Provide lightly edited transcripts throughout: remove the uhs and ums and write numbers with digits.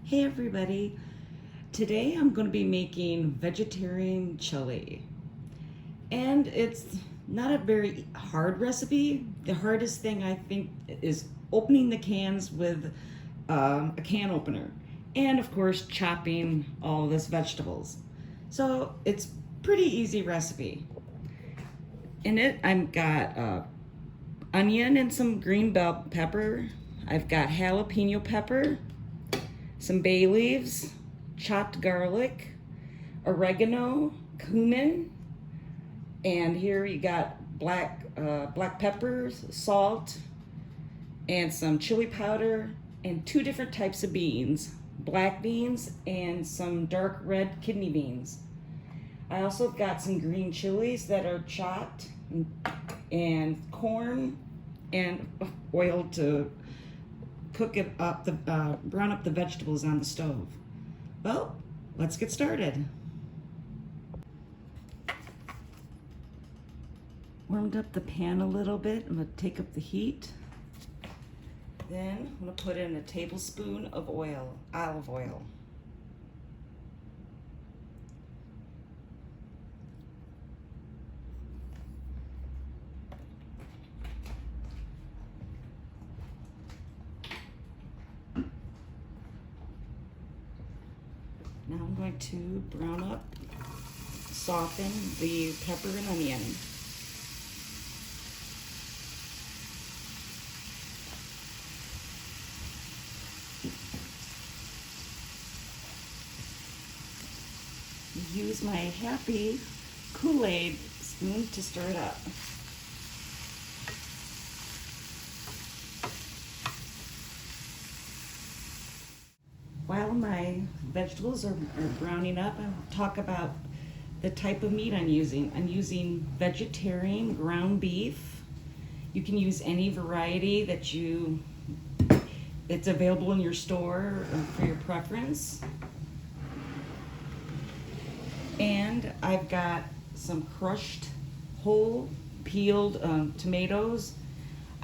Hey everybody, today I'm going to be making vegetarian chili, and it's not a very hard recipe. The hardest thing I think is opening the cans with a can opener, and of course chopping all this vegetables. So it's pretty easy recipe. In it I've got onion and some green bell pepper. I've got jalapeno pepper, some bay leaves, chopped garlic, oregano, cumin, and here you got black peppers, salt, and some chili powder, and two different types of beans, black beans and some dark red kidney beans. I also got some green chilies that are chopped, and corn, and oil to cook it up, brown up the vegetables on the stove. Well, let's get started. Warmed up the pan a little bit. I'm going to take up the heat. Then I'm going to put in a tablespoon of oil, olive oil. Now I'm going to brown up, soften the pepper and onion. Use my happy Kool-Aid spoon to stir it up. While my vegetables are browning up, I'll talk about the type of meat I'm using. I'm using vegetarian ground beef. You can use any variety that's available in your store for your preference. And I've got some crushed, whole, peeled tomatoes.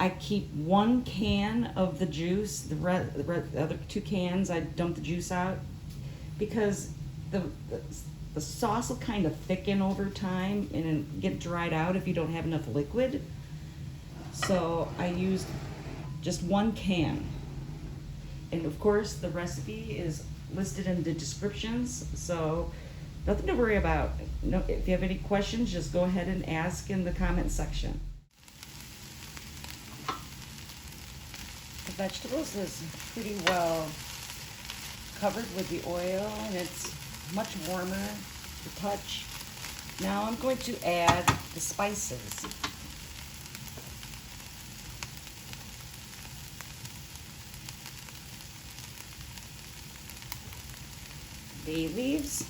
I keep one can of the juice. The other 2 cans, I dump the juice out because the sauce will kind of thicken over time and get dried out if you don't have enough liquid. So I used just 1 can. And of course, the recipe is listed in the descriptions, so nothing to worry about. No, if you have any questions, just go ahead and ask in the comment section. The vegetables is pretty well covered with the oil, and it's much warmer to touch. Now I'm going to add the spices. Bay leaves.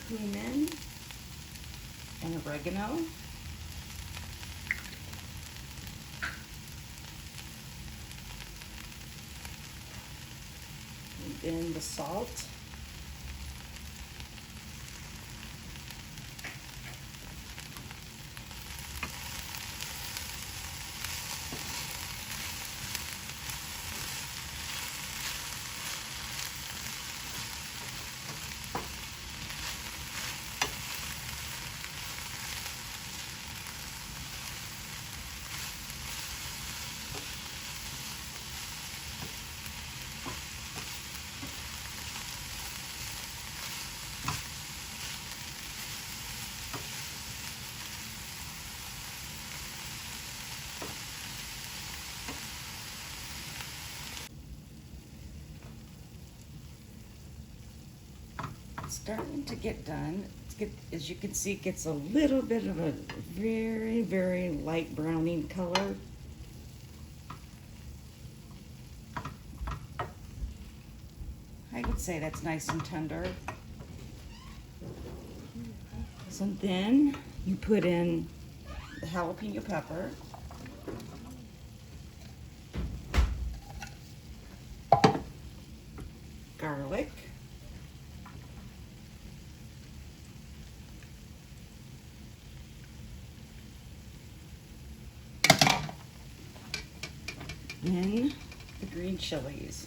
Cumin and oregano. And then the salt. Starting to get done. As you can see, it gets a little bit of a very, very light browning color. I would say that's nice and tender. So then you put in the jalapeno pepper. garlic. Then the green chilies.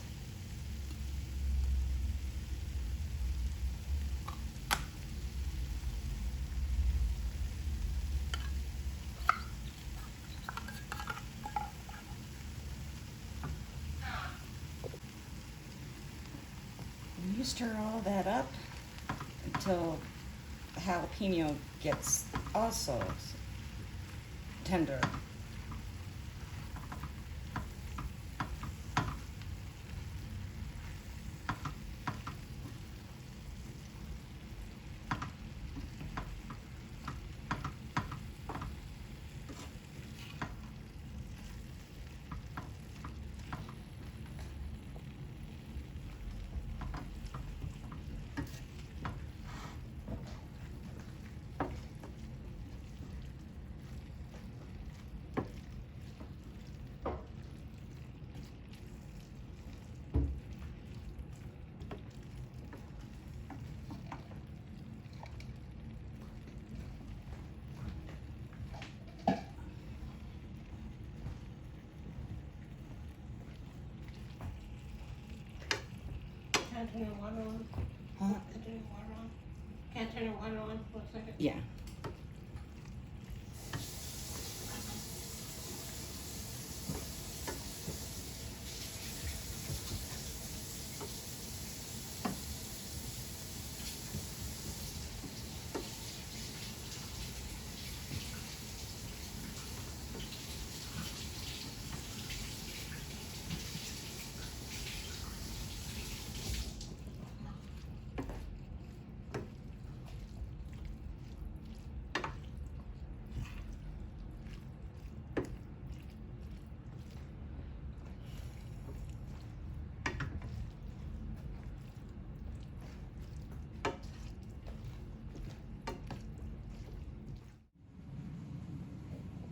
And you stir all that up until the jalapeno gets also tender. Can't turn the water on. Huh? Can't turn the water on. Can't turn the water on for a second. Yeah.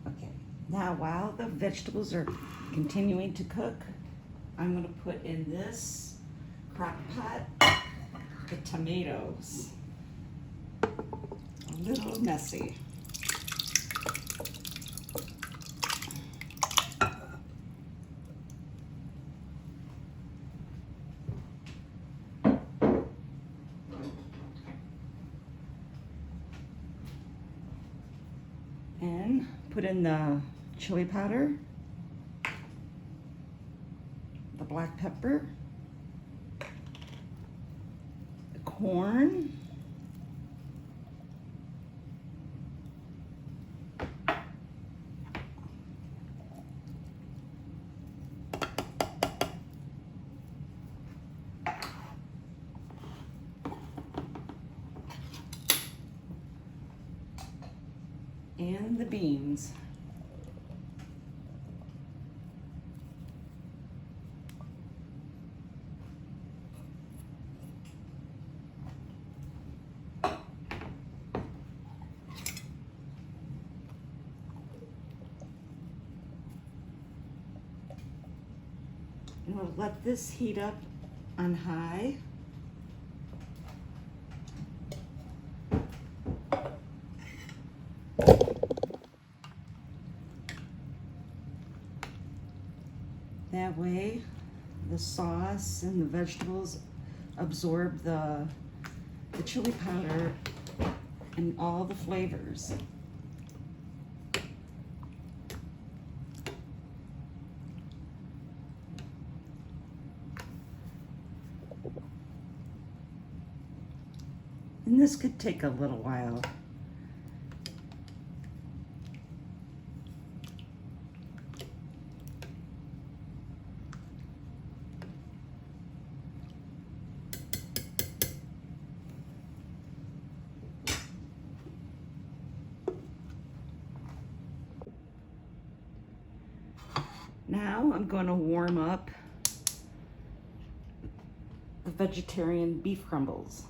Okay, now while the vegetables are continuing to cook, I'm gonna put in this crock pot the tomatoes. A little messy. And put in the chili powder, the black pepper, the corn, and the beans. And we'll let this heat up on high. That way, the sauce and the vegetables absorb the chili powder and all the flavors. And this could take a little while. Now I'm going to warm up the vegetarian beef crumbles.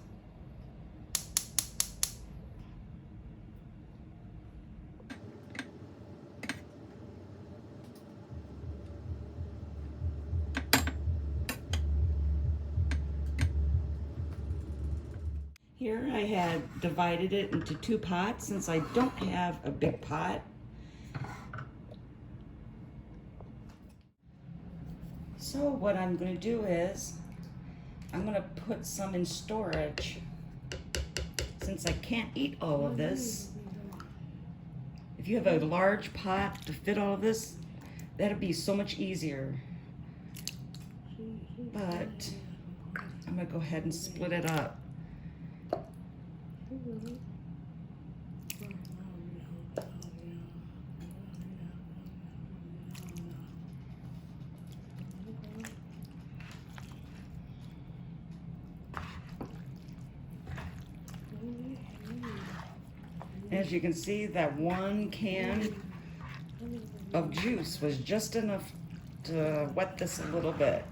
Here I had divided it into 2 pots since I don't have a big pot. So what I'm going to do is I'm going to put some in storage since I can't eat all of this. If you have a large pot to fit all of this, that'd be so much easier. But I'm going to go ahead and split it up. As you can see, that 1 can of juice was just enough to wet this a little bit.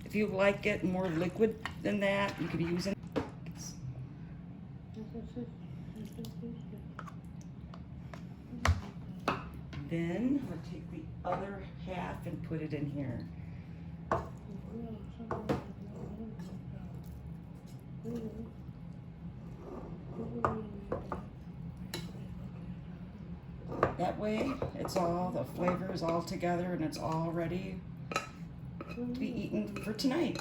If you like it more liquid than that, you could use it. Then I'll take the other half and put it in here. That way, it's all, the flavor is all together and it's all ready to be eaten for tonight.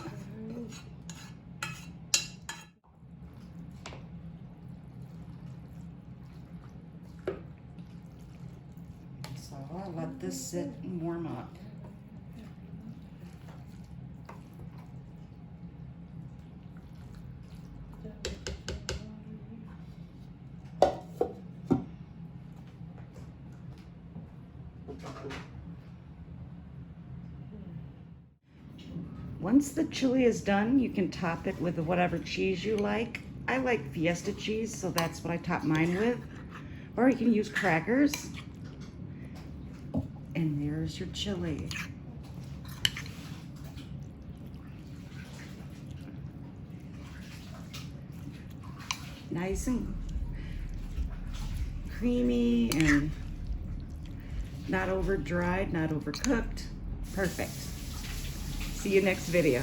So I'll let this sit and warm up. Once the chili is done, you can top it with whatever cheese you like. I like Fiesta cheese, so that's what I top mine with. Or you can use crackers. And there's your chili. Nice and creamy and not over dried, not overcooked. Perfect. See you next video.